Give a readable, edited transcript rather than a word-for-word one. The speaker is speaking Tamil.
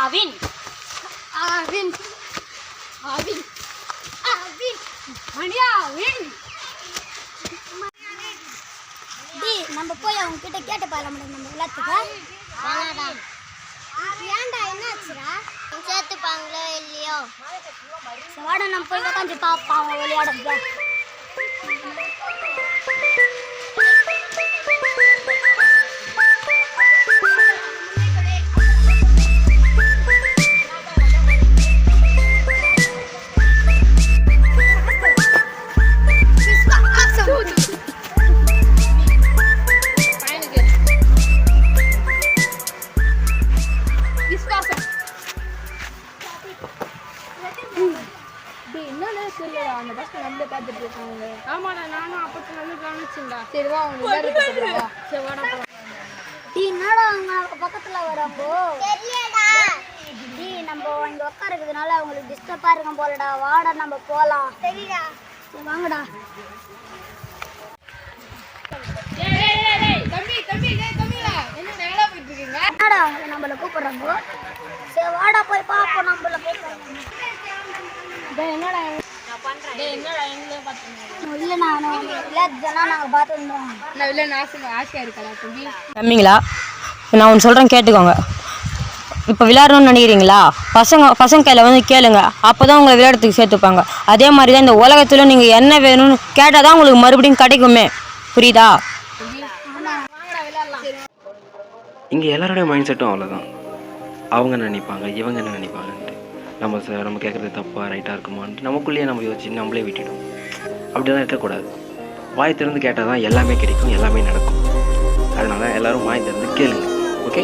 ஆவின் ஆவின் ஆவின் ஆவின் மணியாவின். நம்ம போய் அவங்க கிட்ட கேட்டு பாருங்க நம்ம விளையாட்டுக்கு. ஏன்டா என்னாச்சுடா? சேர்த்துப்பாங்களோ இல்லையோ? வாடா நம்ம போய் உட்காந்து பார்ப்போம் அவங்க விளையாடுறத. அந்த பசங்க நம்மளே பார்த்துட்டு இருக்காங்க. ஆமாடா, நானும் அப்போ வந்து கவனிச்சுடா. சரி வா, அவங்க விளையாடுறதுக்கு. சரி வாடா போலாம். என்னடா அவங்க பக்கத்துல வராங்க? தெரியலடா. நம்ம இங்க உட்காருக்கிறதுனால அவங்களுக்கு டிஸ்டர்பா இருக்கும் போலடா. வாடா நம்ம போலாம். சரிடா, சரி வாங்கடா. என்னடா நம்மள கூப்பிடுறாங்க? சரி வாடா போய் பார்ப்போம். நம்மள கூப்பிடுறாங்க. என்னடா தம்பிங்களா, நான் ஒன்று சொல்கிறேன் கேட்டுக்கோங்க. இப்போ விளையாடணும்னு நினைக்கிறீங்களா? பசங்க கையில் வந்து கேளுங்க, அப்போ தான் உங்களை விளையாடுறதுக்கு சேர்த்துப்பாங்க. அதே மாதிரி தான் இந்த உலகத்தில் நீங்கள் என்ன வேணும்னு கேட்டால் தான் உங்களுக்கு மறுபடியும் கிடைக்குமே. புரியுதா? இங்கே எல்லாரோடைய மைண்ட் செட்டும் அவ்வளோதான். அவங்க என்ன நினைப்பாங்க, இவங்க என்ன நினைப்பாங்கன்ட்டு நம்ம கேட்குறது தப்பாக ரைட்டாக இருக்குமான்ட்டு நமக்குள்ளேயே நம்ம யோசிச்சு நம்மளே விட்டுடும். அப்படிலாம் இருக்கக்கூடாது. வாய் திறந்து கேட்டால் தான் எல்லாமே கிடைக்கும், எல்லாமே நடக்கும். அதனால் எல்லோரும் வாய் திறந்து கேளுங்க. ஓகே.